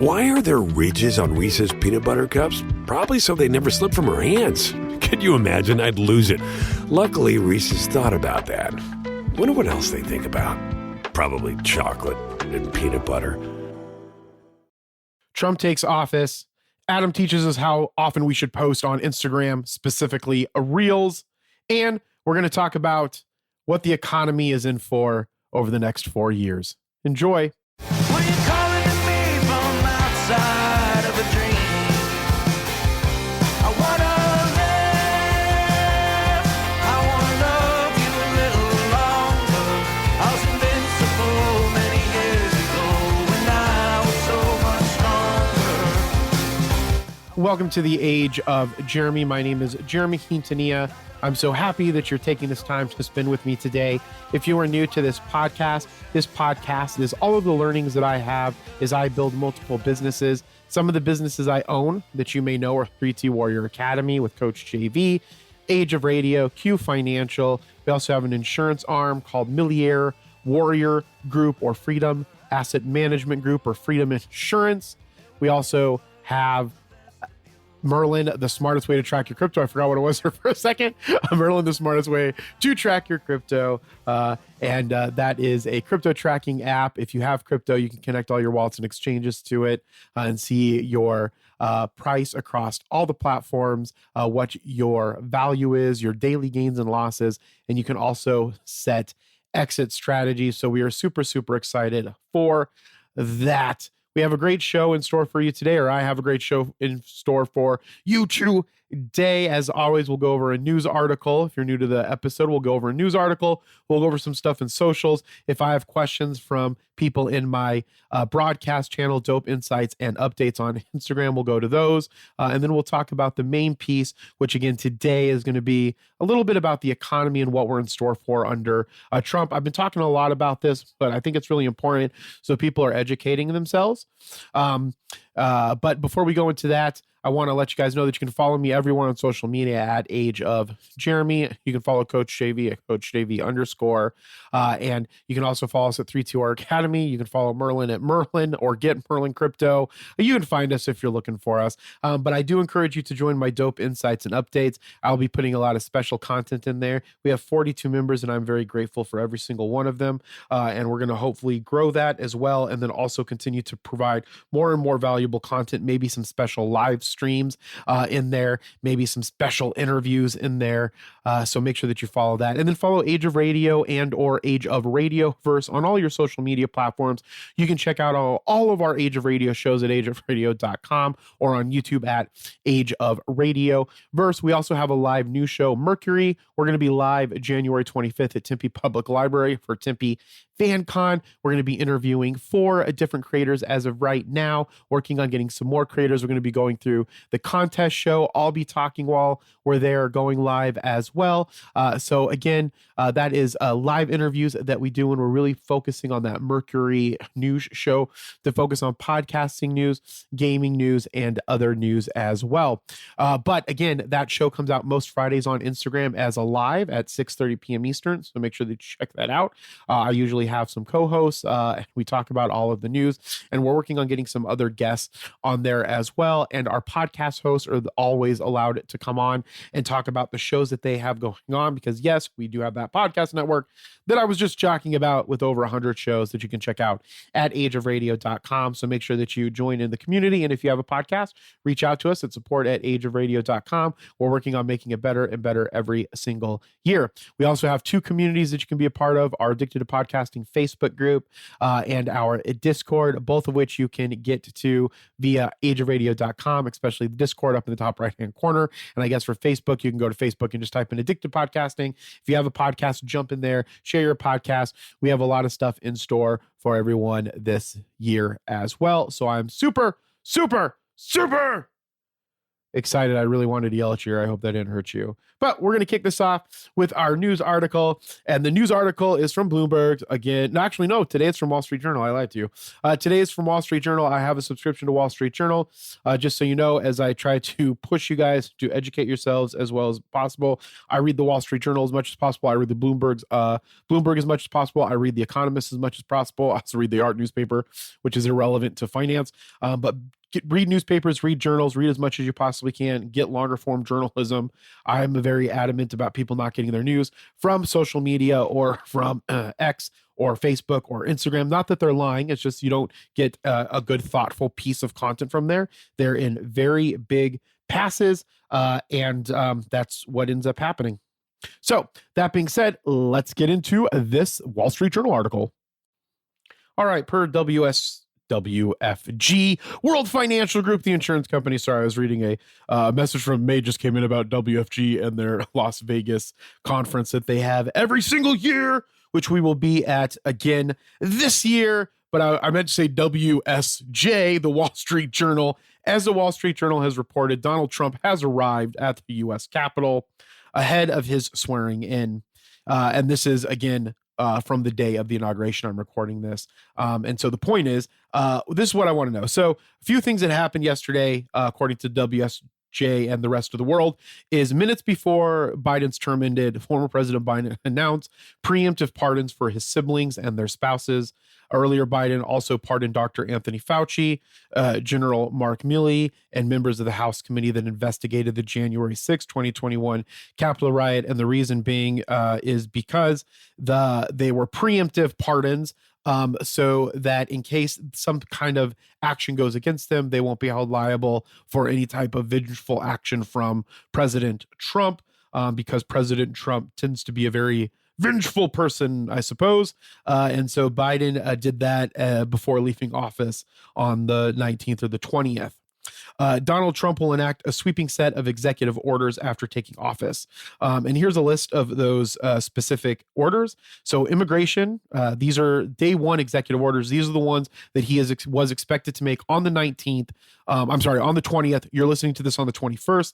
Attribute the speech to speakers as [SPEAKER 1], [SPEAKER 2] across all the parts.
[SPEAKER 1] Why are there ridges on Reese's peanut butter cups? Probably so they never slip from her hands. Could you imagine? I'd lose it. Luckily, Reese's thought about that. Wonder what else they think about. Probably chocolate and peanut butter.
[SPEAKER 2] Trump takes office. Adam teaches us how often we should post on Instagram, specifically Reels. And we're going to talk about what the economy is in for over the next 4 years. Enjoy.
[SPEAKER 3] Were you calling to me from outside of a dream? I wanna live, I wanna love you a little longer. I was invincible many years ago when I was so much stronger.
[SPEAKER 2] Welcome to the Age of Jeremy. My name is Jeremy Quintanilla. I'm so happy that you're taking this time to spend with me today. If you are new to this podcast is all of the learnings that I have as I build multiple businesses. Some of the businesses I own that you may know are 3T Warrior Academy with Coach JV, Age of Radio, Q Financial. We also have an insurance arm called Milliere Warrior Group or Freedom Asset Management Group or Freedom Insurance. We also have Merlin, the smartest way to track your crypto. I forgot what it was there for a second. Merlin, the smartest way to track your crypto. And that is a crypto tracking app. If you have crypto, you can connect all your wallets and exchanges to it and see your price across all the platforms, what your value is, your daily gains and losses. And you can also set exit strategies. So we are super, super excited for that. We have a great show in store for you today, or I have a great show in store for you today. As always, we'll go over a news article. If you're new to the episode, we'll go over a news article. We'll go over some stuff in socials. If I have questions from people in my broadcast channel, Dope Insights and Updates on Instagram, we'll go to those. And then we'll talk about the main piece, which again, today is going to be a little bit about the economy and what we're in store for under Trump. I've been talking a lot about this, but I think it's really important so people are educating themselves. But before we go into that, I want to let you guys know that you can follow me everywhere on social media at Age of Jeremy. You can follow Coach JV at Coach JV _. And you can also follow us at 3TR Academy. You can follow Merlin at Merlin or Get Merlin Crypto. You can find us if you're looking for us. But I do encourage you to join my Dope Insights and Updates. I'll be putting a lot of special content in there. We have 42 members, and I'm very grateful for every single one of them. And we're going to hopefully grow that as well, and then also continue to provide more and more valuable content, maybe some special live streams in there, maybe some special interviews in there. So make sure that you follow that, and then follow Age of Radio and or Age of Radioverse on all your social media platforms. You can check out all of our Age of Radio shows at ageofradio.com or on YouTube at Age of Radioverse. We also have a live news show, Mercury. We're going to be live January 25th at Tempe Public Library for Tempe FanCon. We're going to be interviewing 4 different creators as of right now, working on getting some more creators. We're going to be going through the contest show. I'll be talking while we're there, going live as well. So again, that is live interviews that we do, and we're really focusing on that Mercury news show to focus on podcasting news, gaming news, and other news as well. But again, that show comes out most Fridays on Instagram as a live at 6:30 p.m. Eastern. So make sure that you check that out. I usually have some co-hosts. We talk about all of the news, and we're working on getting some other guests on there as well. And our podcast hosts are always allowed to come on and talk about the shows that they have going on, because yes, we do have that podcast network that I was just talking about with over 100 shows that you can check out at ageofradio.com. So make sure that you join in the community. And if you have a podcast, reach out to us at support@ageofradio.com. We're working on making it better and better every single year. We also have 2 communities that you can be a part of: our Addicted to Podcasting Facebook group and our Discord, both of which you can get to via ageofradio.com, especially the Discord up in the top right-hand corner. And I guess for Facebook, you can go to Facebook and just type in Addicted Podcasting. If you have a podcast, jump in there, share your podcast. We have a lot of stuff in store for everyone this year as well. So I'm super, super, super excited. I really wanted to yell at you. I hope that didn't hurt you. But we're going to kick this off with our news article. And the news article is from Bloomberg again. No, actually, no, today it's from Wall Street Journal. I lied to you. Today is from Wall Street Journal. I have a subscription to Wall Street Journal. Just so you know, as I try to push you guys to educate yourselves as well as possible, I read the Wall Street Journal as much as possible. I read the Bloomberg as much as possible. I read the Economist as much as possible. I also read the Art newspaper, which is irrelevant to finance. But read newspapers, read journals, read as much as you possibly can, get longer form journalism. I'm very adamant about people not getting their news from social media or from X or Facebook or Instagram. Not that they're lying. It's just you don't get a good, thoughtful piece of content from there. They're in very big passes, and that's what ends up happening. So that being said, let's get into this Wall Street Journal article. All right, per WFG, World Financial Group, the insurance company. Sorry, I was reading a message from May just came in about WFG and their Las Vegas conference that they have every single year, which we will be at again this year. But I meant to say WSJ, the Wall Street Journal. As the Wall Street Journal has reported, Donald Trump has arrived at the U.S. Capitol ahead of his swearing in. And this is, again, from the day of the inauguration. I'm recording this. And so the point is, this is what I want to know. So a few things that happened yesterday, according to WSJ and the rest of the world, is minutes before Biden's term ended, former President Biden announced preemptive pardons for his siblings and their spouses. Earlier, Biden also pardoned Dr. Anthony Fauci, General Mark Milley, and members of the House committee that investigated the January 6, 2021 Capitol riot. And the reason being is because they were preemptive pardons, so that in case some kind of action goes against them, they won't be held liable for any type of vengeful action from President Trump, because President Trump tends to be a very vengeful person, I suppose. And so Biden did that before leaving office on the 19th or the 20th. Donald Trump will enact a sweeping set of executive orders after taking office. And here's a list of those specific orders. So immigration, these are day one executive orders. These are the ones that he was expected to make on the 19th. On the 20th. You're listening to this on the 21st.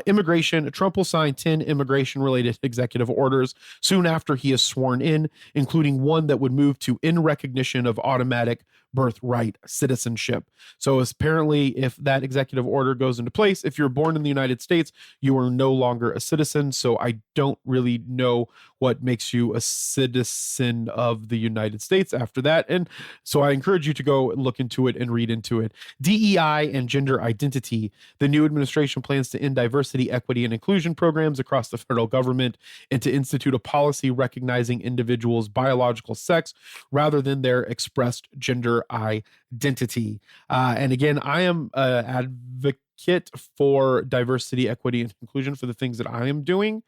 [SPEAKER 2] Immigration, Trump will sign 10 immigration-related executive orders soon after he is sworn in, including one that would move to in recognition of automatic birthright citizenship. So apparently, if that executive order goes into place, if you're born in the United States, you are no longer a citizen. So I don't really know what makes you a citizen of the United States after that. And so I encourage you to go look into it and read into it. DEI and gender identity. The new administration plans to end diversity, equity, and inclusion programs across the federal government and to institute a policy recognizing individuals' biological sex rather than their expressed gender identity. And again, I am an advocate for diversity, equity, and inclusion for the things that I am doing.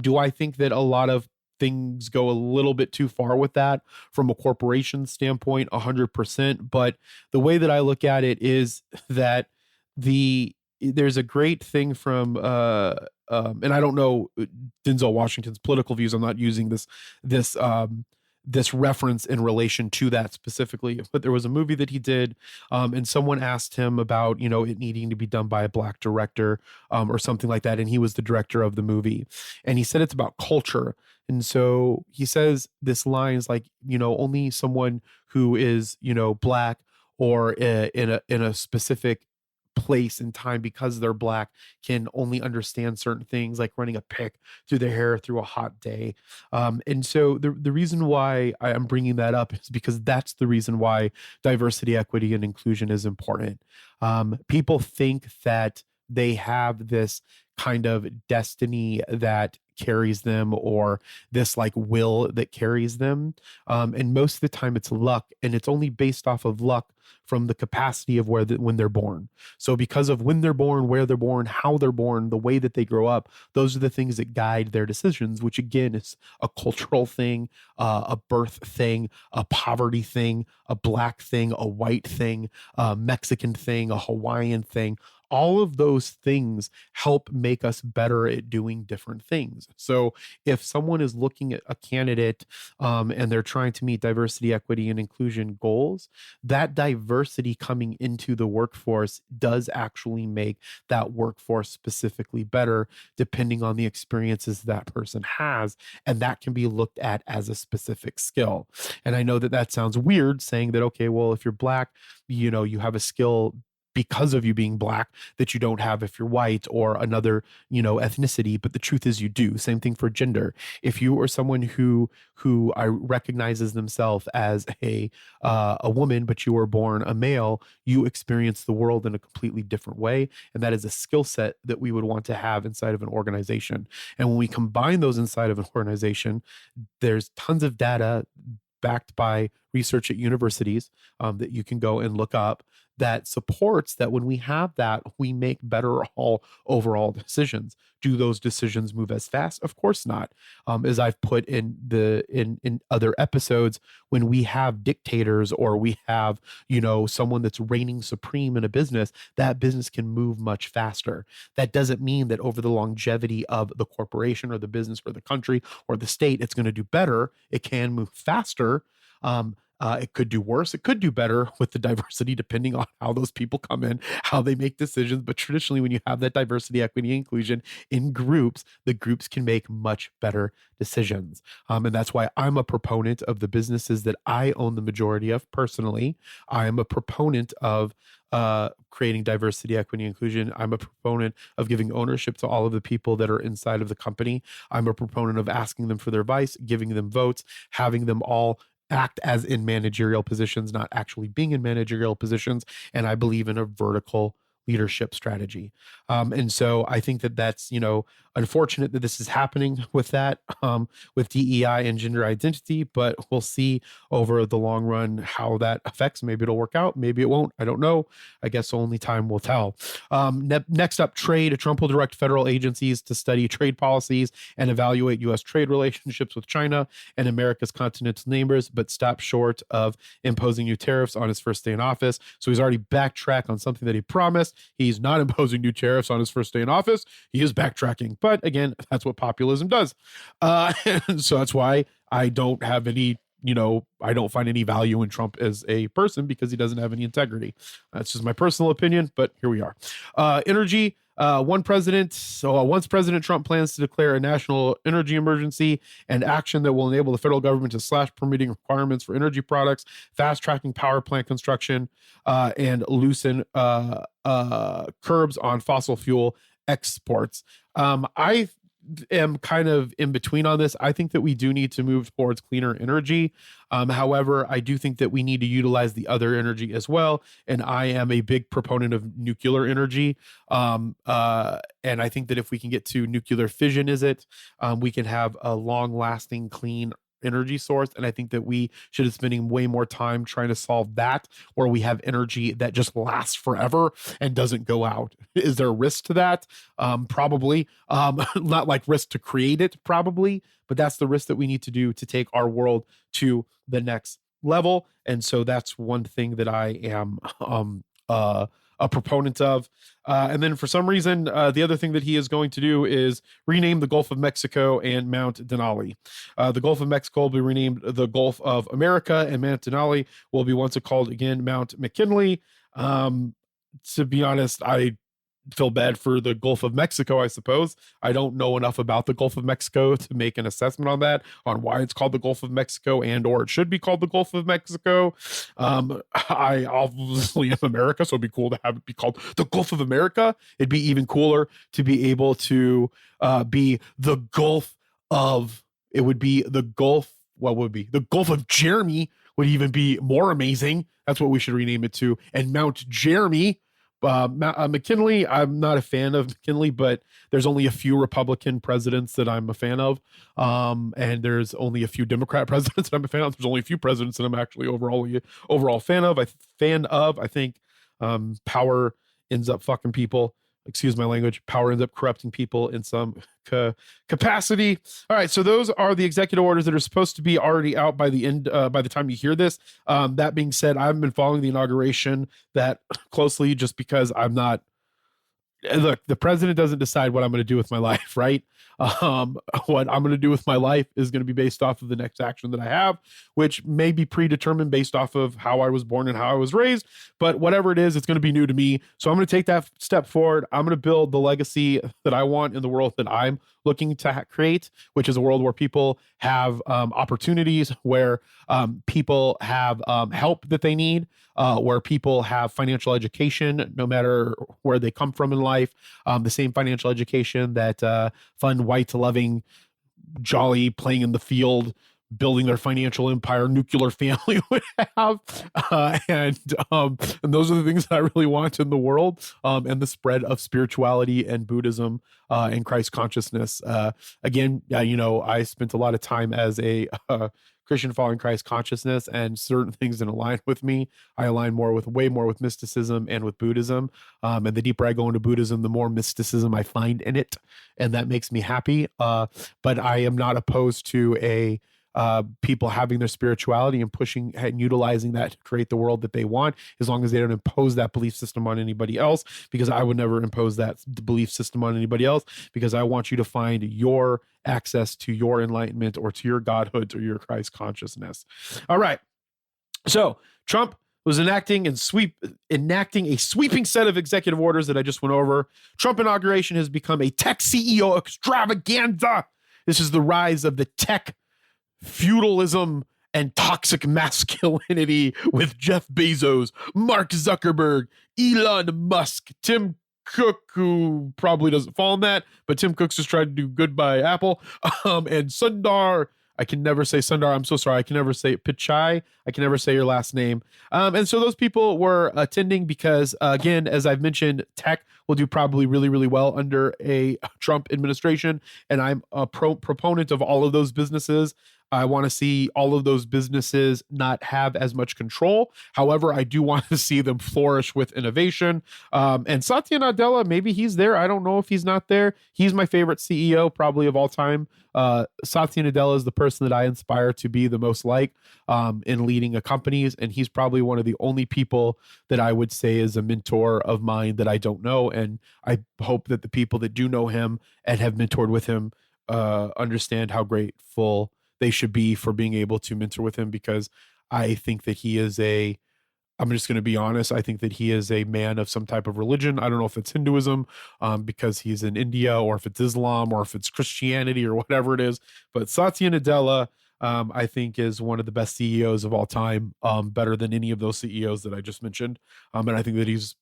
[SPEAKER 2] Do I think that a lot of things go a little bit too far with that from a corporation standpoint? 100%. But the way that I look at it is that there's a great thing from and I don't know Denzel Washington's political views. I'm not using this reference in relation to that specifically, but there was a movie that he did, and someone asked him about, it needing to be done by a black director, or something like that. And he was the director of the movie, and he said it's about culture. And so he says this line is like, only someone who is, black or in a specific place in time because they're black can only understand certain things, like running a pick through their hair through a hot day. And so the reason why I'm bringing that up is because that's the reason why diversity, equity, and inclusion is important. People think that they have this kind of destiny that carries them, or this like will that carries them. And most of the time it's luck, and it's only based off of luck from the capacity of when they're born. So because of when they're born, where they're born, how they're born, the way that they grow up, those are the things that guide their decisions, which again is a cultural thing, a birth thing, a poverty thing, a black thing, a white thing, a Mexican thing, a Hawaiian thing. All of those things help make us better at doing different things. So if someone is looking at a candidate and they're trying to meet diversity, equity, and inclusion goals, that diversity coming into the workforce does actually make that workforce specifically better, depending on the experiences that person has. And that can be looked at as a specific skill. And I know that that sounds weird saying that, okay, well, if you're Black, you have a skill because of you being Black that you don't have if you're white or another, ethnicity. But the truth is you do. Same thing for gender. If you are someone who recognizes themselves as a woman, but you were born a male, you experience the world in a completely different way. And that is a skill set that we would want to have inside of an organization. And when we combine those inside of an organization, there's tons of data backed by research at universities that you can go and look up that supports that when we have that, we make better overall decisions. Do those decisions move as fast? Of course not. As I've put in other episodes, when we have dictators or we have, someone that's reigning supreme in a business, that business can move much faster. That doesn't mean that over the longevity of the corporation or the business or the country or the state, it's going to do better. It can move faster. It could do worse. It could do better with the diversity, depending on how those people come in, how they make decisions. But traditionally, when you have that diversity, equity, and inclusion in groups, the groups can make much better decisions. And that's why I'm a proponent of the businesses that I own the majority of personally. I am a proponent of creating diversity, equity, inclusion. I'm a proponent of giving ownership to all of the people that are inside of the company. I'm a proponent of asking them for their advice, giving them votes, having them all act as in managerial positions, not actually being in managerial positions. And I believe in a vertical leadership strategy. And so I think that that's, unfortunate that this is happening with that, with DEI and gender identity, but we'll see over the long run how that affects. Maybe it'll work out. Maybe it won't. I don't know. I guess only time will tell. Next up, trade. Trump will direct federal agencies to study trade policies and evaluate U.S. trade relationships with China and America's continental neighbors, but stop short of imposing new tariffs on his first day in office. So he's already backtracked on something that he promised. He's not imposing new tariffs on his first day in office. He is backtracking. But again, that's what populism does. And so that's why I don't have any, I don't find any value in Trump as a person because he doesn't have any integrity. That's just my personal opinion, but here we are. Energy. Once President Trump plans to declare a national energy emergency and action that will enable the federal government to slash permitting requirements for energy products, fast tracking power plant construction, and loosen curbs on fossil fuel exports. I am kind of in between on this. I think that we do need to move towards cleaner energy. However, I do think that we need to utilize the other energy as well. And I am a big proponent of nuclear energy. And I think that if we can get to nuclear fission, we can have a long lasting, clean energy source. And I think that we should be spending way more time trying to solve that, where we have energy that just lasts forever and doesn't go out. Is there a risk to that? Probably. Not like risk to create it, probably, but that's the risk that we need to do to take our world to the next level. And so that's one thing that I am a proponent of. And then for some reason, the other thing that he is going to do is rename the Gulf of Mexico and Mount Denali. The Gulf of Mexico will be renamed the Gulf of America, and Mount Denali will be once called again Mount McKinley. To be honest, I feel bad for the Gulf of Mexico, I suppose. I don't know enough about the Gulf of Mexico to make an assessment on that, on why it's called the Gulf of Mexico and or it should be called the Gulf of Mexico. I obviously am America, so it'd be cool to have it be called the Gulf of America. It'd be even cooler to be able to be the Gulf of, it would be the Gulf, what would be? The Gulf of Jeremy would even be more amazing. That's what we should rename it to. And Mount Jeremy. McKinley, I'm not a fan of McKinley, but there's only a few Republican presidents that I'm a fan of. And there's only a few Democrat presidents that I'm a fan of. There's only a few presidents that I'm actually overall fan of. I think power ends up fucking people. Excuse my language. Power ends up corrupting people in some capacity. All right, so those are the executive orders that are supposed to be already out by the end, by the time you hear this. That being said, I haven't been following the inauguration that closely just because I'm not look, the president doesn't decide what I'm going to do with my life, right? What I'm going to do with my life is going to be based off of the next action that I have, which may be predetermined based off of how I was born and how I was raised. But whatever it is, it's going to be new to me. So I'm going to take that step forward. I'm going to build the legacy that I want in the world that I'm looking to create, which is a world where people have opportunities, where people have help that they need, where people have financial education, no matter where they come from in life, the same financial education that fun, white, loving, jolly, playing in the field, building their financial empire, nuclear family would have. And those are the things that I really want in the world, and the spread of spirituality and Buddhism and Christ consciousness. Again, I spent a lot of time as a Christian following Christ consciousness, and certain things didn't align with me. I align way more with mysticism and with Buddhism. And the deeper I go into Buddhism, the more mysticism I find in it. And that makes me happy. But I am not opposed to people having their spirituality and pushing and utilizing that to create the world that they want, as long as they don't impose that belief system on anybody else, because I would never impose that belief system on anybody else, because I want you to find your access to your enlightenment or to your godhood or your Christ consciousness. All right. So Trump was enacting a sweeping set of executive orders that I just went over. Trump inauguration has become a tech CEO extravaganza. This is the rise of the tech feudalism and toxic masculinity with Jeff Bezos, Mark Zuckerberg, Elon Musk, Tim Cook, who probably doesn't fall in that, but Tim Cook's just tried to do good by Apple, and Sundar. I can never say Sundar. I'm so sorry. I can never say Pichai. I can never say your last name. And so those people were attending because, again, as I've mentioned, tech will do probably really, really well under a Trump administration. And I'm a proponent of all of those businesses. I want to see all of those businesses not have as much control. However, I do want to see them flourish with innovation. And Satya Nadella, maybe he's there. I don't know if he's not there. He's my favorite CEO probably of all time. Satya Nadella is the person that I inspire to be the most like in leading a companies. And he's probably one of the only people that I would say is a mentor of mine that I don't know. And I hope that the people that do know him and have mentored with him understand how grateful they should be for being able to mentor with him, because I think that he is I'm just going to be honest. I think that he is a man of some type of religion. I don't know if it's Hinduism, because he's in India, or if it's Islam, or if it's Christianity, or whatever it is. But Satya Nadella, I think, is one of the best CEOs of all time, better than any of those CEOs that I just mentioned. And I think that he's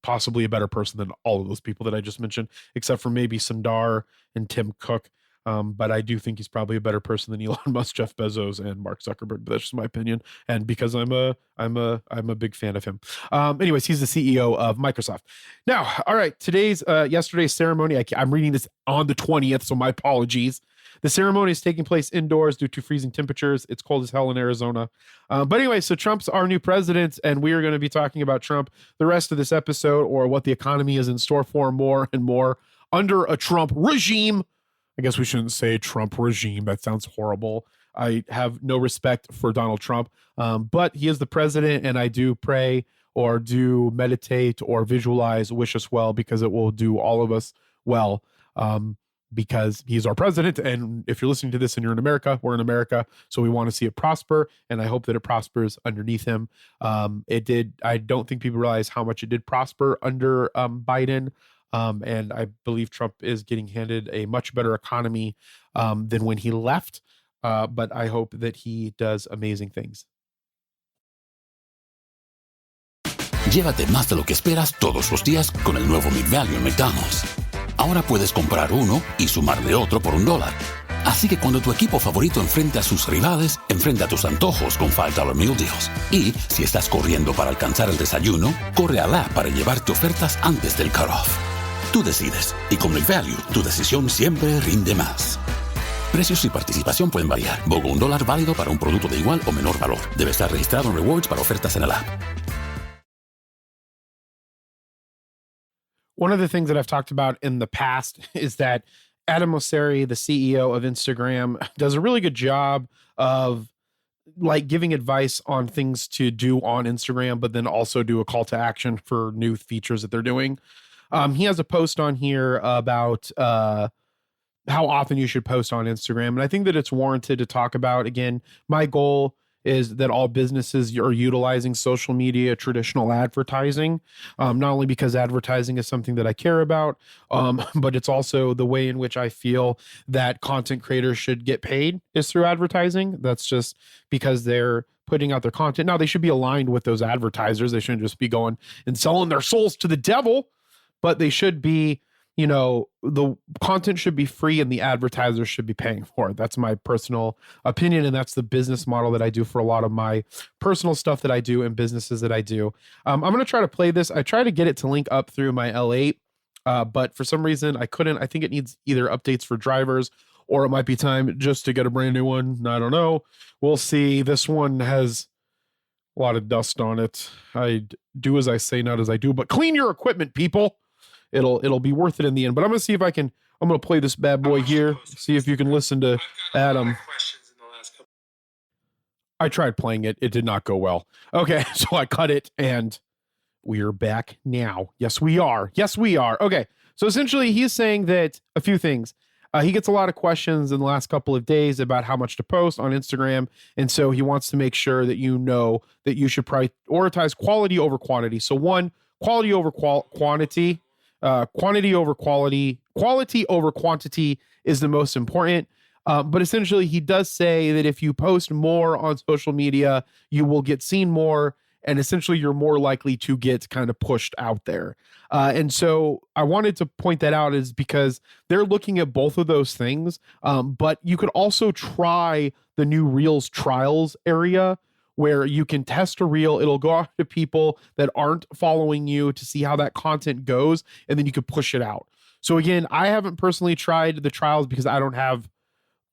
[SPEAKER 2] possibly a better person than all of those people that I just mentioned, except for maybe Sundar and Tim Cook. But I do think he's probably a better person than Elon Musk, Jeff Bezos, and Mark Zuckerberg. But that's just my opinion, and because I'm a big fan of him. Anyways, he's the CEO of Microsoft. Now, all right, yesterday's ceremony. I'm reading this on the 20th, so my apologies. The ceremony is taking place indoors due to freezing temperatures. It's cold as hell in Arizona. But anyway, so Trump's our new president, and we are going to be talking about Trump the rest of this episode, or what the economy is in store for more and more under a Trump regime. I guess we shouldn't say Trump regime. That sounds horrible. I have no respect for Donald Trump, but he is the president, and I do pray or do meditate or visualize, wish us well, because it will do all of us well, because he's our president. And if you're listening to this and you're in America, we're in America. So we want to see it prosper, and I hope that it prospers underneath him. It did. I don't think people realize how much it did prosper under Biden. And I believe Trump is getting handed a much better economy than when he left. But I hope that he does amazing things.
[SPEAKER 4] Llévate más de lo que esperas todos los días con el nuevo Mid Value en McDonald's. Ahora puedes comprar uno y sumarle otro por $1. Así que cuando tu equipo favorito enfrenta a sus rivales, enfrenta tus antojos con $5 Meal Deals. Y si estás corriendo para alcanzar el desayuno, corre al app para llevarte ofertas antes del cutoff. Tú decides, y con McValue, tu decisión siempre rinde más. Precios y participación pueden variar. BOGO $1 válido para un producto de igual o menor valor. Debe estar registrado en Rewards para ofertas en el app.
[SPEAKER 2] One of the things that I've talked about in the past is that Adam Mosseri, the CEO of Instagram, does a really good job of giving advice on things to do on Instagram, but then also do a call to action for new features that they're doing. He has a post on here about how often you should post on Instagram. And I think that it's warranted to talk about. Again, my goal is that all businesses are utilizing social media, traditional advertising, not only because advertising is something that I care about, but it's also the way in which I feel that content creators should get paid is through advertising. That's just because they're putting out their content. Now, they should be aligned with those advertisers. They shouldn't just be going and selling their souls to the devil, but they should be, the content should be free and the advertisers should be paying for it. That's my personal opinion. And that's the business model that I do for a lot of my personal stuff that I do and businesses that I do. I'm going to try to play this. I try to get it to link up through my L8, but for some reason I couldn't. I think it needs either updates for drivers or it might be time just to get a brand new one. I don't know. We'll see. This one has a lot of dust on it. I do as I say, not as I do, but clean your equipment, people. It'll be worth it in the end. But I'm gonna see if I'm gonna play this bad boy here. See if you can listen to Adam. I tried playing it. It did not go well. Okay, so I cut it and we are back now. Yes, we are. Yes, we are. Okay, so essentially he's saying that a few things. He gets a lot of questions in the last couple of days about how much to post on Instagram. And so he wants to make sure that you know that you should prioritize quality over quantity. So one, quality over quantity. Quantity over quality over quantity is the most important. But essentially he does say that if you post more on social media, you will get seen more. And essentially you're more likely to get kind of pushed out there. And so I wanted to point that out is because they're looking at both of those things. But you could also try the new Reels trials area, where you can test a reel. It'll go out to people that aren't following you to see how that content goes, and then you could push it out. So again, I haven't personally tried the trials because I don't have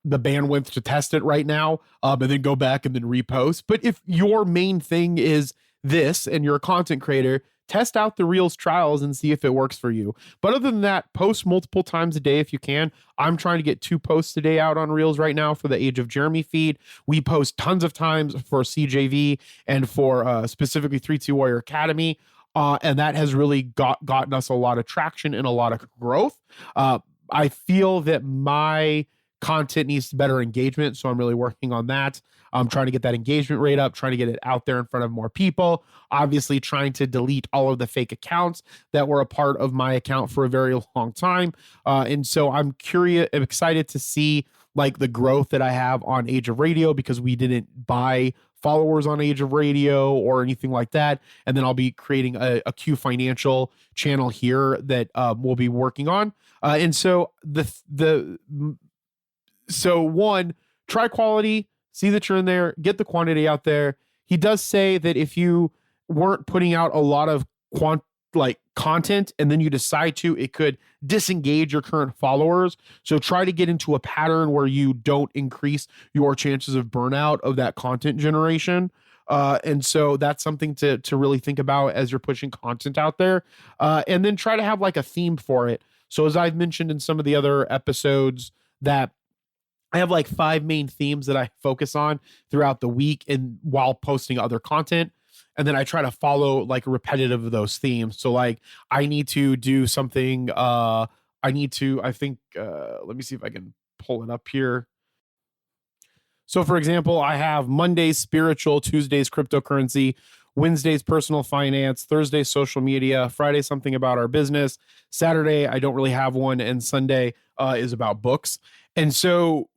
[SPEAKER 2] the bandwidth to test it right now, and then go back and then repost. But if your main thing is this and you're a content creator, test out the Reels trials and see if it works for you. But other than that, post multiple times a day if you can. I'm trying to get 2 posts a day out on Reels right now for the Age of Jeremy feed. We post tons of times for CJV and for specifically 3T Warrior Academy. And that has really gotten us a lot of traction and a lot of growth. I feel that my content needs better engagement, so I'm really working on that. I'm trying to get that engagement rate up, trying to get it out there in front of more people, obviously trying to delete all of the fake accounts that were a part of my account for a very long time. And so I'm excited to see like the growth that I have on Age of Radio, because we didn't buy followers on Age of Radio or anything like that. And then I'll be creating a Q Financial channel here that we'll be working on. And so so one, try quality, see that you're in there, get the quantity out there. He does say that if you weren't putting out a lot of content and then you decide to, it could disengage your current followers. So try to get into a pattern where you don't increase your chances of burnout of that content generation. And so that's something to really think about as you're pushing content out there. And then try to have like a theme for it. So as I've mentioned in some of the other episodes, that I have like 5 main themes that I focus on throughout the week and while posting other content. And then I try to follow like repetitive of those themes. So like I need to do something. Let me see if I can pull it up here. So for example, I have Mondays spiritual, Tuesdays cryptocurrency, Wednesdays personal finance, Thursdays social media, Friday something about our business, Saturday I don't really have one, and Sunday is about books. And so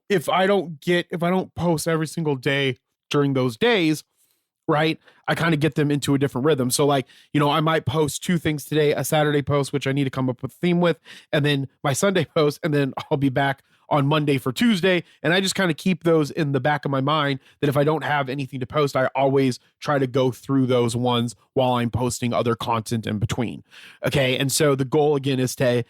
[SPEAKER 2] if I don't post every single day during those days, right, I kind of get them into a different rhythm. So like, I might post 2 things today, a Saturday post, which I need to come up with a theme with, and then my Sunday post, and then I'll be back on Monday for Tuesday. And I just kind of keep those in the back of my mind that if I don't have anything to post, I always try to go through those ones while I'm posting other content in between. Okay. And so the goal again is to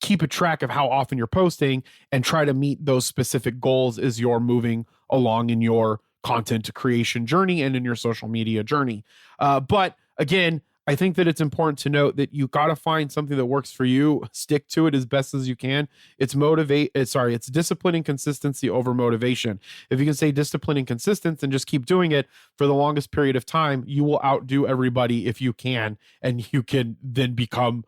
[SPEAKER 2] keep a track of how often you're posting and try to meet those specific goals as you're moving along in your content creation journey and in your social media journey. But again, I think that it's important to note that you got to find something that works for you, stick to it as best as you can. It's discipline and consistency over motivation. If you can stay disciplined and consistent and just keep doing it for the longest period of time, you will outdo everybody if you can, and you can then become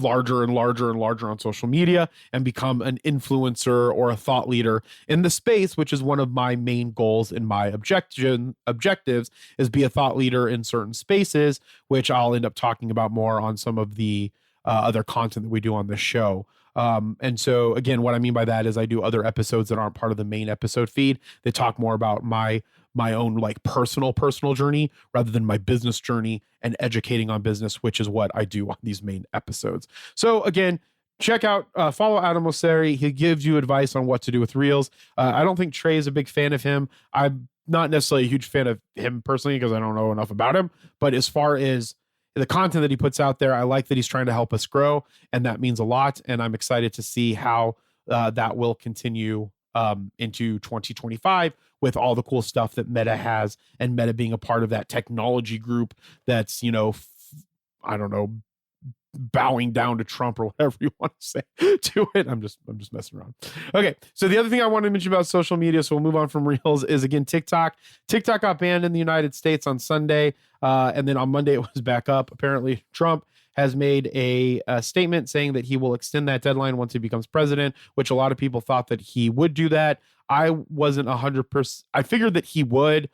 [SPEAKER 2] larger and larger and larger on social media and become an influencer or a thought leader in the space, which is one of my main goals in my objectives, is be a thought leader in certain spaces, which I'll end up talking about more on some of the other content that we do on this show. And so again, what I mean by that is I do other episodes that aren't part of the main episode feed that talk more about my own like personal journey rather than my business journey and educating on business, which is what I do on these main episodes. So again, check out, follow Adam Mosseri. He gives you advice on what to do with Reels. I don't think Trey is a big fan of him. I'm not necessarily a huge fan of him personally because I don't know enough about him, but as far as the content that he puts out there, I like that he's trying to help us grow, and that means a lot. And I'm excited to see how that will continue into 2025 with all the cool stuff that Meta has, and Meta being a part of that technology group that's, I don't know, bowing down to Trump or whatever you want to say to it. I'm just messing around. Okay. So the other thing I want to mention about social media, so we'll move on from Reels, is again, TikTok. TikTok got banned in the United States on Sunday. And then on Monday it was back up. Apparently Trump has made a statement saying that he will extend that deadline once he becomes president, which a lot of people thought that he would do that. I wasn't 100%. I figured that he would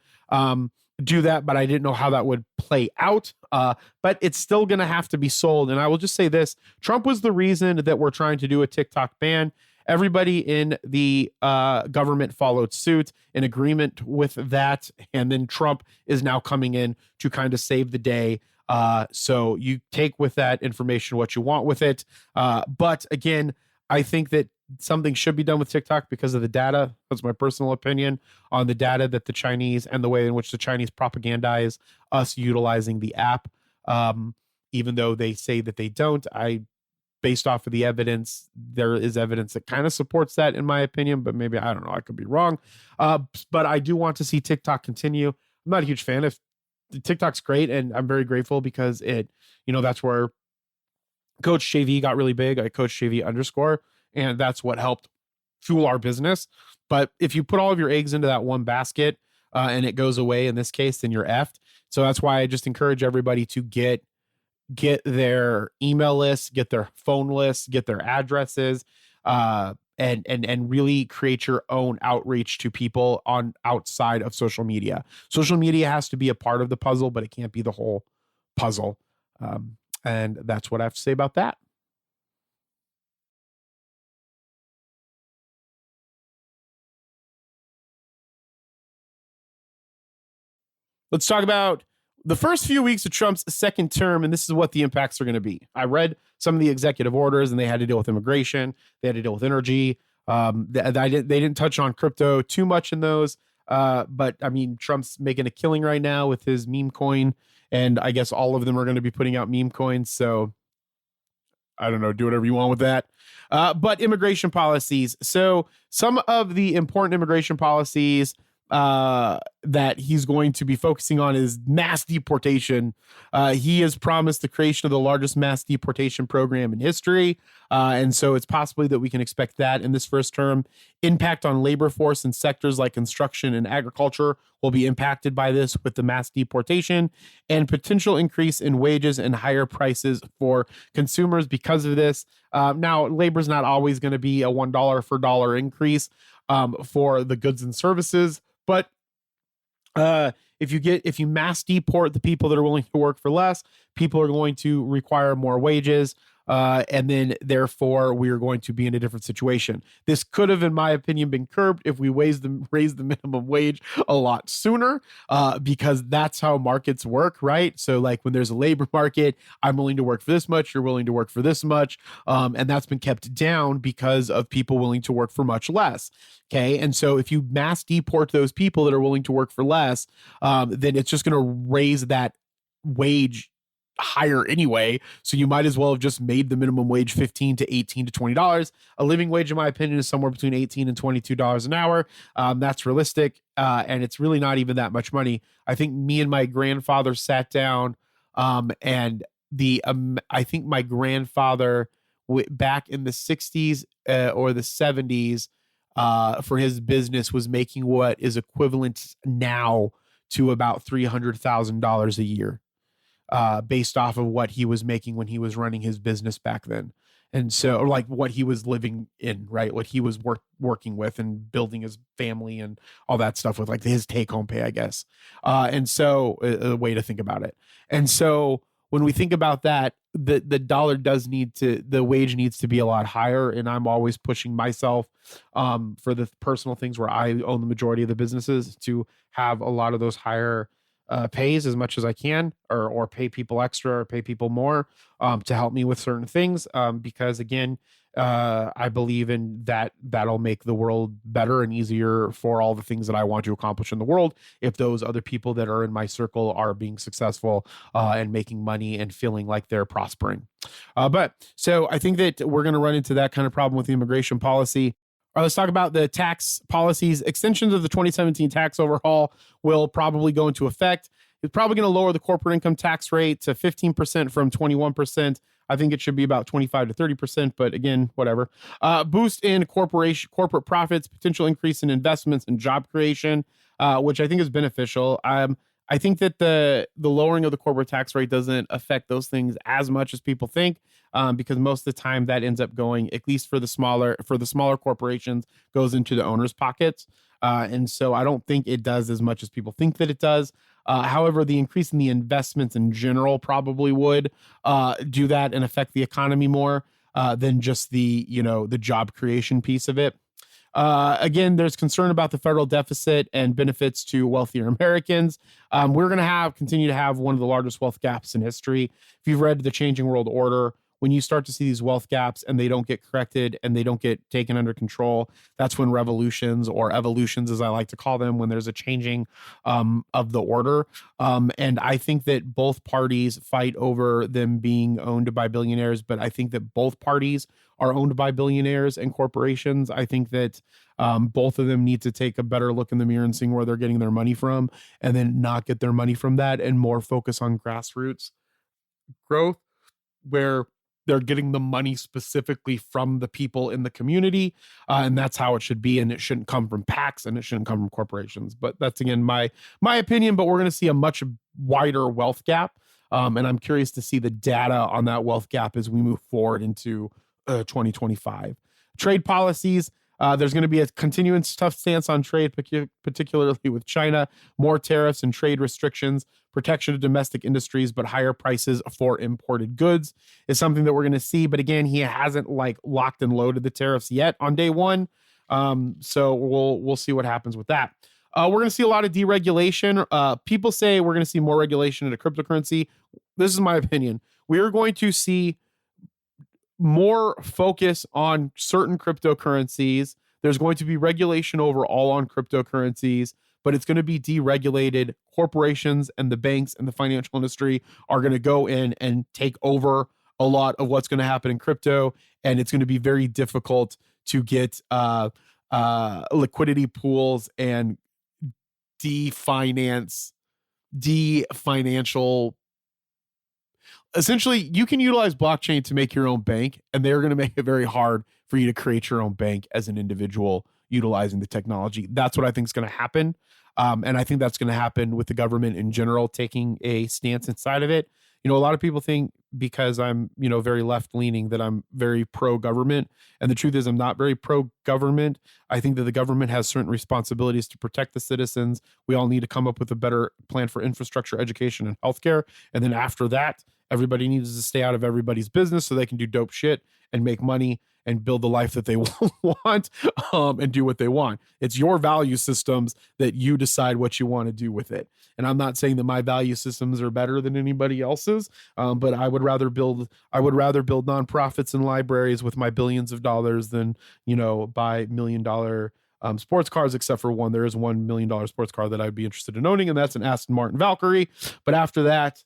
[SPEAKER 2] do that, but I didn't know how that would play out. But it's still going to have to be sold. And I will just say this: Trump was the reason that we're trying to do a TikTok ban. Everybody in the government followed suit in agreement with that. And then Trump is now coming in to kind of save the day. So you take with that information what you want with it. But again, I think that something should be done with TikTok because of the data. That's my personal opinion on the data that the Chinese and the way in which the Chinese propagandize us utilizing the app. Even though they say that they don't, based off of the evidence, there is evidence that kind of supports that in my opinion, but maybe, I don't know, I could be wrong. But I do want to see TikTok continue. I'm not a huge fan of TikTok's great, and I'm very grateful because it, that's where Coach JV got really big. I Coach JV _, and that's what helped fuel our business. But if you put all of your eggs into that one basket and it goes away in this case, then you're effed. So that's why I just encourage everybody to get their email lists, get their phone lists, get their addresses, and really create your own outreach to people on outside of social media. Social media has to be a part of the puzzle, but it can't be the whole puzzle. And that's what I have to say about that. Let's talk about the first few weeks of Trump's second term, and this is what the impacts are going to be. I read some of the executive orders, and they had to deal with immigration. They had to deal with energy. They didn't touch on crypto too much in those. But I mean, Trump's making a killing right now with his meme coin, and I guess all of them are going to be putting out meme coins. So I don't know, do whatever you want with that. But immigration policies. So some of the important immigration policies that he's going to be focusing on is mass deportation. He has promised the creation of the largest mass deportation program in history. And so it's possibly that we can expect that in this first term. Impact on labor force in sectors like construction and agriculture will be impacted by this with the mass deportation, and potential increase in wages and higher prices for consumers because of this. Now, labor is not always going to be a $1 for dollar increase for the goods and services. But if you mass deport the people that are willing to work for less, people are going to require more wages. And then therefore we are going to be in a different situation. This could have, in my opinion, been curbed if we raised the minimum wage a lot sooner, because that's how markets work, right? So like when there's a labor market, I'm willing to work for this much, you're willing to work for this much. And that's been kept down because of people willing to work for much less. Okay. And so if you mass deport those people that are willing to work for less, then it's just going to raise that wage higher anyway. So you might as well have just made the minimum wage $15 to $18 to $20. A living wage, in my opinion, is somewhere between $18 and $22 an hour. That's realistic. And it's really not even that much money. I think me and my grandfather sat down and I think my grandfather back in the 60s or the 70s for his business was making what is equivalent now to about $300,000 a year. based off of what he was making when he was running his business back then. And so, or like what he was living in, right? What he was working with and building his family and all that stuff with, like his take home pay, I guess. And so a way to think about it. And so when we think about that, the dollar does need to, the wage needs to be a lot higher. And I'm always pushing myself for the personal things where I own the majority of the businesses to have a lot of those higher pays as much as I can, or pay people extra or pay people more to help me with certain things. Because again, I believe in that. That'll make the world better and easier for all the things that I want to accomplish in the world. If those other people that are in my circle are being successful and making money and feeling like they're prospering. But so I think that we're going to run into that kind of problem with the immigration policy. All right, let's talk about the tax policies. Extensions of the 2017 tax overhaul will probably go into effect. It's probably going to lower the corporate income tax rate to 15% from 21%. I think it should be about 25 to 30%, but again, whatever. Boost in corporate profits, potential increase in investments and job creation, which I think is beneficial. I think that the lowering of the corporate tax rate doesn't affect those things as much as people think, because most of the time that ends up going, at least for the smaller corporations, goes into the owner's pockets. And so I don't think it does as much as people think that it does. However, the increase in the investments in general probably would do that and affect the economy more than just the job creation piece of it. Again, there's concern about the federal deficit and benefits to wealthier Americans. We're going to continue to have one of the largest wealth gaps in history. If you've read The Changing World Order, when you start to see these wealth gaps and they don't get corrected and they don't get taken under control, that's when revolutions, or evolutions as I like to call them, when there's a changing of the order. And I think that both parties fight over them being owned by billionaires, but I think that both parties are owned by billionaires and corporations. I think that both of them need to take a better look in the mirror and seeing where they're getting their money from, and then not get their money from that and more focus on grassroots growth, where they're getting the money specifically from the people in the community. And that's how it should be. And it shouldn't come from PACs and it shouldn't come from corporations. But that's, again, my opinion. But we're going to see a much wider wealth gap. And I'm curious to see the data on that wealth gap as we move forward into 2025. Trade policies. There's going to be a continuous tough stance on trade, particularly with China. More tariffs and trade restrictions, protection of domestic industries, but higher prices for imported goods is something that we're going to see. But again, he hasn't locked and loaded the tariffs yet on day one. So we'll see what happens with that. We're going to see a lot of deregulation. People say we're going to see more regulation in a cryptocurrency. This is my opinion. We are going to see more focus on certain cryptocurrencies. There's going to be regulation overall on cryptocurrencies, but it's going to be deregulated. Corporations and the banks and the financial industry are going to go in and take over a lot of what's going to happen in crypto. And it's going to be very difficult to get liquidity pools and financial. Essentially, you can utilize blockchain to make your own bank, and they're going to make it very hard for you to create your own bank as an individual utilizing the technology. That's what I think is going to happen. And I think that's going to happen with the government in general taking a stance inside of it. A lot of people think because I'm, very left leaning that I'm very pro government. And the truth is I'm not very pro government. I think that the government has certain responsibilities to protect the citizens. We all need to come up with a better plan for infrastructure, education, and healthcare. And then after that, everybody needs to stay out of everybody's business so they can do dope shit and make money and build the life that they want and do what they want. It's your value systems that you decide what you want to do with it. And I'm not saying that my value systems are better than anybody else's, but I would rather build nonprofits and libraries with my billions of dollars than, buy $1 million sports cars, except for one. There is $1 million sports car that I'd be interested in owning, and that's an Aston Martin Valkyrie. But after that,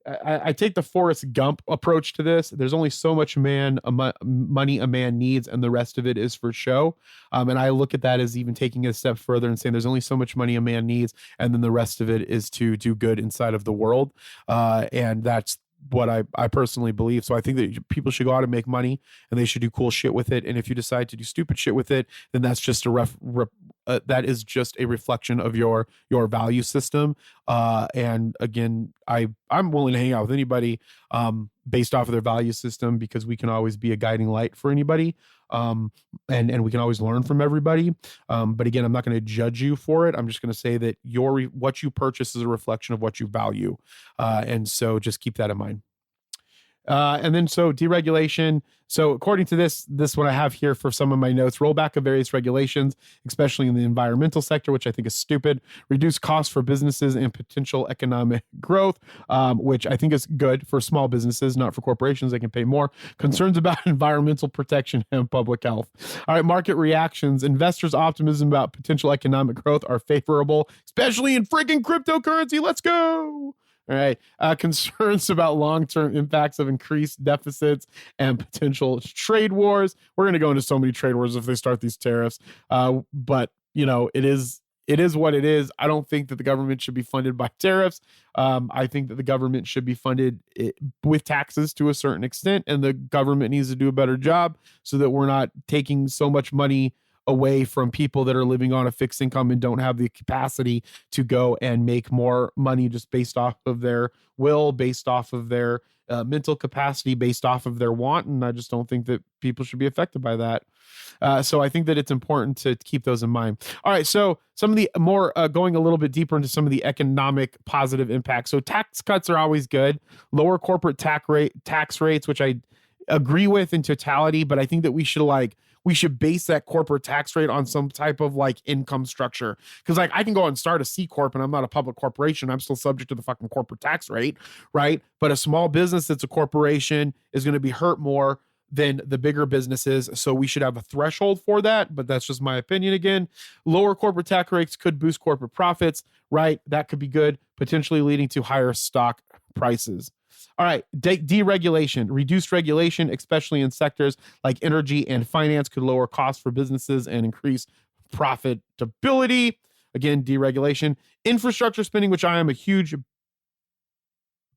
[SPEAKER 2] I take the Forrest Gump approach to this. There's only so much money a man needs, and the rest of it is for show. And I look at that as even taking it a step further and saying there's only so much money a man needs, and then the rest of it is to do good inside of the world. And that's what I personally believe. So I think that people should go out and make money, and they should do cool shit with it. And if you decide to do stupid shit with it, then that's just a that is just a reflection of your value system. And again, I'm willing to hang out with anybody based off of their value system, because we can always be a guiding light for anybody. And we can always learn from everybody. But again, I'm not going to judge you for it. I'm just going to say that what you purchase is a reflection of what you value. And so just keep that in mind. And then so deregulation. So according to this what I have here for some of my notes, rollback of various regulations, especially in the environmental sector, which I think is stupid, reduce costs for businesses and potential economic growth, which I think is good for small businesses, not for corporations. They can pay more. Concerns about environmental protection and public health. All right, market reactions. Investors' optimism about potential economic growth are favorable, especially in freaking cryptocurrency. Let's go. All right. Concerns about long-term impacts of increased deficits and potential trade wars. We're going to go into so many trade wars if they start these tariffs. But it is what it is. I don't think that the government should be funded by tariffs. I think that the government should be funded with taxes to a certain extent, and the government needs to do a better job so that we're not taking so much money away from people that are living on a fixed income and don't have the capacity to go and make more money just based off of their will, based off of their mental capacity, based off of their want. And I just don't think that people should be affected by that. So I think that it's important to keep those in mind. All right. So some of the more going a little bit deeper into some of the economic positive impacts. So tax cuts are always good. Lower corporate tax rates, which I agree with in totality, but I think that we should base that corporate tax rate on some type of income structure. Because I can go and start a C corp and I'm not a public corporation. I'm still subject to the fucking corporate tax rate, right? But a small business that's a corporation is going to be hurt more than the bigger businesses. So we should have a threshold for that, but that's just my opinion again. Lower corporate tax rates could boost corporate profits, right? That could be good, potentially leading to higher stock prices. All right, deregulation. Reduced regulation, especially in sectors like energy and finance, could lower costs for businesses and increase profitability. Again, deregulation. Infrastructure spending, which I am a huge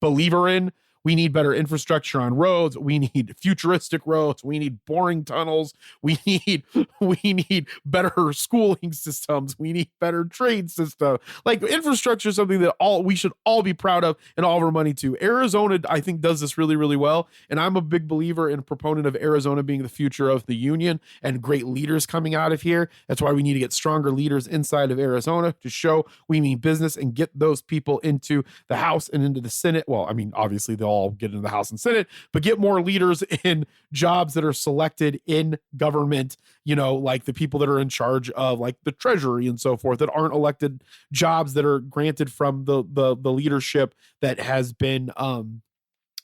[SPEAKER 2] believer in. We need better infrastructure on roads. We need futuristic roads. We need boring tunnels. We need better schooling systems. We need better trade system. Infrastructure is something that we should all be proud of and all of our money to. Arizona, I think, does this really, really well. And I'm a big believer and proponent of Arizona being the future of the union and great leaders coming out of here. That's why we need to get stronger leaders inside of Arizona to show we mean business and get those people into the House and into the Senate. Well, I mean, obviously they'll all get into the House and Senate, but get more leaders in jobs that are selected in government, like the people that are in charge of the Treasury and so forth, that aren't elected jobs that are granted from the leadership that has been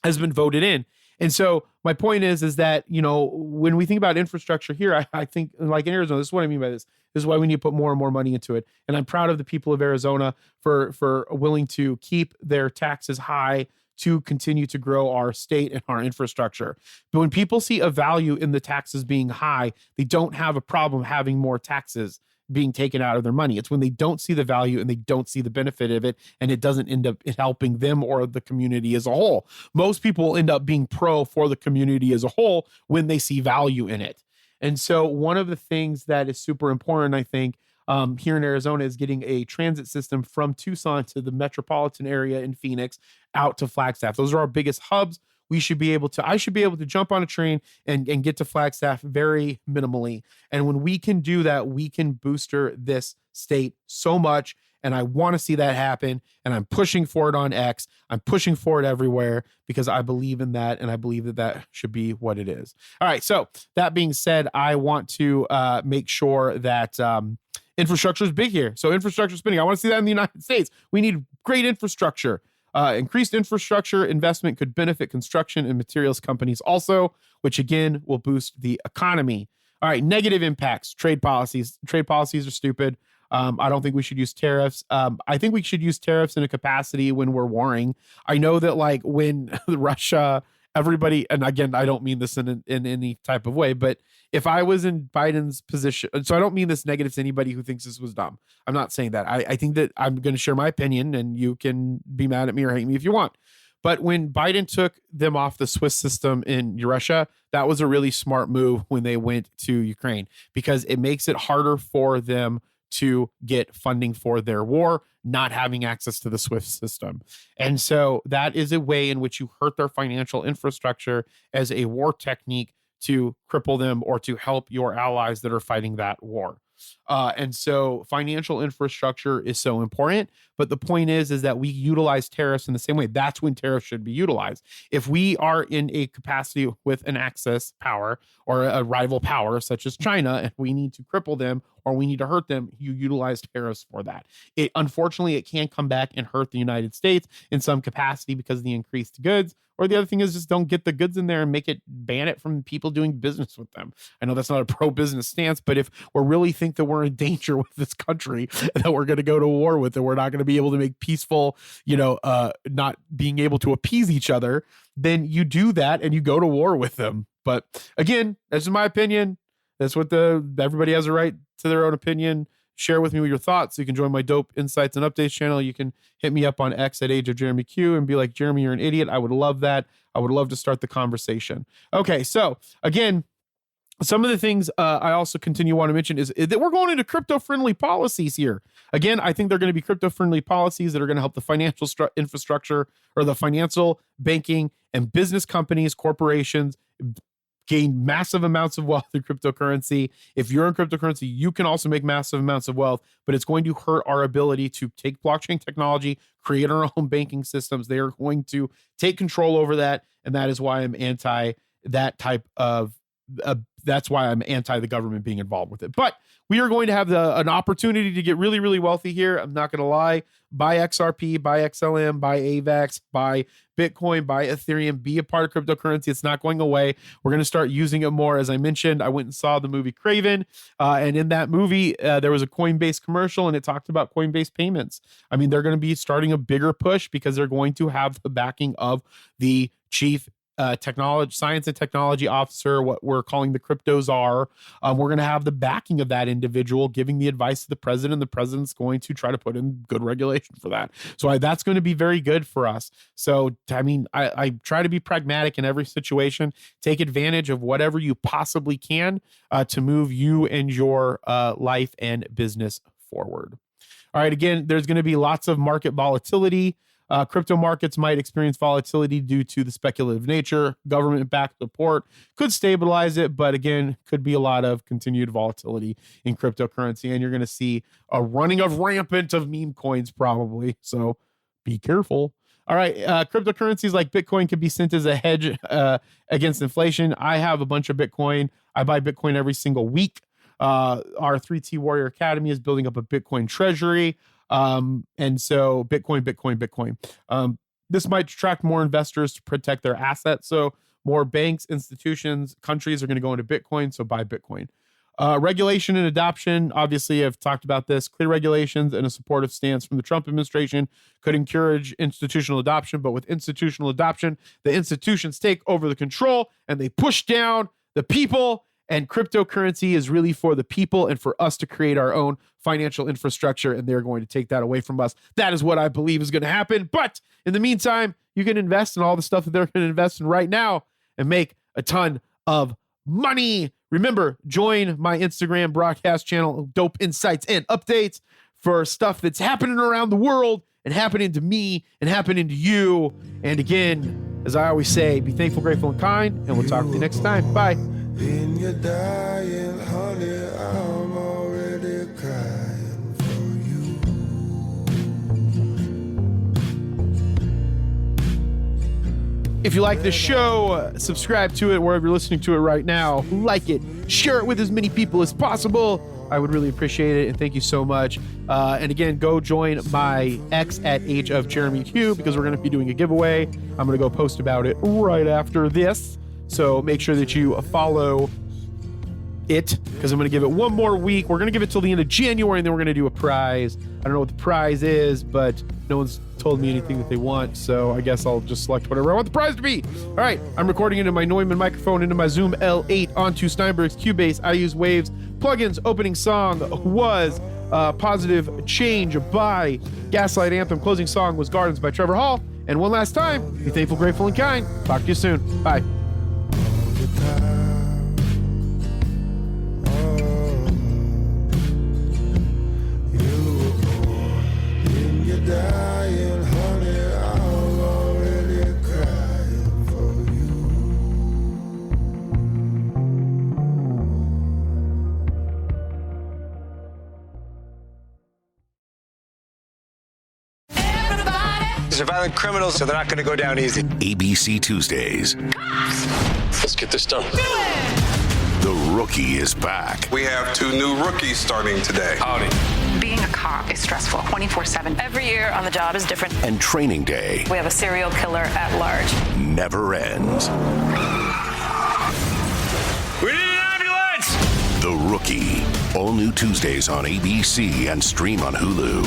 [SPEAKER 2] voted in. And so my point is that, when we think about infrastructure here, I think in Arizona, this is what I mean by this. This is why we need to put more and more money into it. And I'm proud of the people of Arizona for willing to keep their taxes high to continue to grow our state and our infrastructure. But when people see a value in the taxes being high, they don't have a problem having more taxes being taken out of their money. It's when they don't see the value and they don't see the benefit of it, and it doesn't end up helping them or the community as a whole. Most people will end up being pro for the community as a whole when they see value in it. And so one of the things that is super important, I think, here in Arizona is getting a transit system from Tucson to the metropolitan area in Phoenix out to Flagstaff. Those are our biggest hubs. I should be able to jump on a train and get to Flagstaff very minimally. And when we can do that, we can booster this state so much. And I want to see that happen. And I'm pushing for it on X. I'm pushing for it everywhere because I believe in that. And I believe that that should be what it is. All right. So that being said, I want to make sure that infrastructure is big here. So infrastructure spending, I want to see that in the United States. We need great infrastructure. Increased infrastructure investment could benefit construction and materials companies also, which again will boost the economy. All right, negative impacts, trade policies. Trade policies are stupid. I don't think we should use tariffs. I think we should use tariffs in a capacity when we're warring. I know that when Russia, everybody, and again, I don't mean this in any type of way, but if I was in Biden's position, so I don't mean this negative to anybody who thinks this was dumb. I'm not saying that. I think that I'm going to share my opinion, and you can be mad at me or hate me if you want. But when Biden took them off the Swiss system in Russia, that was a really smart move when they went to Ukraine, because it makes it harder for them to get funding for their war, not having access to the SWIFT system. And so that is a way in which you hurt their financial infrastructure as a war technique to cripple them or to help your allies that are fighting that war. And so financial infrastructure is so important. But the point is that we utilize tariffs in the same way. That's when tariffs should be utilized. If we are in a capacity with an access power or a rival power such as China, and we need to cripple them or we need to hurt them, you utilize tariffs for that. Unfortunately, it can come back and hurt the United States in some capacity because of the increased goods. Or the other thing is just don't get the goods in there and ban it from people doing business with them. I know that's not a pro-business stance, but if we really think that we're in danger with this country, that we're going to go to war with, and we're not going to be able to make peaceful, not being able to appease each other, then you do that and you go to war with them. But again, that's my opinion. That's what everybody has a right to their own opinion. Share with me your thoughts. You can join my Dope Insights and Updates channel. You can hit me up on X at Age of Jeremy Q and be like, Jeremy, you're an idiot. I would love that. I would love to start the conversation. Okay, so again, some of the things I also want to mention is that we're going into crypto-friendly policies here. Again, I think they're going to be crypto-friendly policies that are going to help the financial infrastructure or the financial, banking, and business companies, corporations gain massive amounts of wealth through cryptocurrency. If you're in cryptocurrency, you can also make massive amounts of wealth, but it's going to hurt our ability to take blockchain technology, create our own banking systems. They are going to take control over that. And that is why I'm anti that type of, that's why I'm anti the government being involved with it. But we are going to have an opportunity to get really, really wealthy here. I'm not going to lie. Buy XRP, buy XLM, buy AVAX, buy Bitcoin, buy Ethereum, be a part of cryptocurrency. It's not going away. We're going to start using it more. As I mentioned, I went and saw the movie Craven. And in that movie, there was a Coinbase commercial and it talked about Coinbase payments. I mean, they're going to be starting a bigger push because they're going to have the backing of the chief science and technology officer, what we're calling the crypto czar. We're going to have the backing of that individual giving the advice to the president. The president's going to try to put in good regulation for that. So that's going to be very good for us. So, I mean, I try to be pragmatic in every situation, take advantage of whatever you possibly can to move you and your life and business forward. All right. Again, there's going to be lots of market volatility. Crypto markets might experience volatility due to the speculative nature. Government-backed support could stabilize it, but again, could be a lot of continued volatility in cryptocurrency, and you're going to see a running of rampant of meme coins probably. So be careful. All right, cryptocurrencies like Bitcoin could be sent as a hedge against inflation. I have a bunch of Bitcoin. I buy Bitcoin every single week. Our 3T Warrior Academy is building up a Bitcoin treasury. And so Bitcoin. This might attract more investors to protect their assets. So more banks, institutions, countries are going to go into Bitcoin. So buy Bitcoin. Regulation and adoption. Obviously, I've talked about this. Clear regulations and a supportive stance from the Trump administration could encourage institutional adoption. But with institutional adoption, the institutions take over the control and they push down the people. And cryptocurrency is really for the people and for us to create our own financial infrastructure, and they're going to take that away from us. That is what I believe is going to happen. But in the meantime, you can invest in all the stuff that they're going to invest in right now and make a ton of money. Remember, join my Instagram broadcast channel, Dope Insights and Updates, for stuff that's happening around the world and happening to me and happening to you. And again, as I always say, be thankful, grateful, and kind, and we'll talk to you next time. Bye.
[SPEAKER 5] In your dying, honey, I'm already crying for you.
[SPEAKER 2] If you like this show, subscribe to it wherever you're listening to it right now. Like it, share it with as many people as possible. I would really appreciate it, and thank you so much. And again, go join my X at Age of Jeremy Q, because we're going to be doing a giveaway. I'm going to go post about it right after this. So make sure that you follow it, because I'm going to give it one more week. We're going to give it till the end of January, and then we're going to do a prize. I don't know what the prize is, but no one's told me anything that they want, so I guess I'll just select whatever I want the prize to be. All right, I'm recording into my Neumann microphone, into my Zoom L8, onto Steinberg's Cubase. I use Waves plugins. Opening song was Positive Change by Gaslight Anthem. Closing song was Gardens by Trevor Hall. And one last time, be thankful, grateful, and kind. Talk to you soon. Bye.
[SPEAKER 6] violent criminals, so they're not going to go down easy.
[SPEAKER 7] ABC Tuesdays.
[SPEAKER 1] Let's get this done.
[SPEAKER 7] The Rookie is back.
[SPEAKER 8] We have 2 new rookies starting today.
[SPEAKER 1] Howdy.
[SPEAKER 9] Being a cop is stressful 24/7. Every year on the job is different.
[SPEAKER 7] And Training Day
[SPEAKER 9] We have a serial killer at large.
[SPEAKER 7] never ends.
[SPEAKER 1] We need an ambulance!
[SPEAKER 7] The Rookie. All new Tuesdays on ABC and stream on Hulu.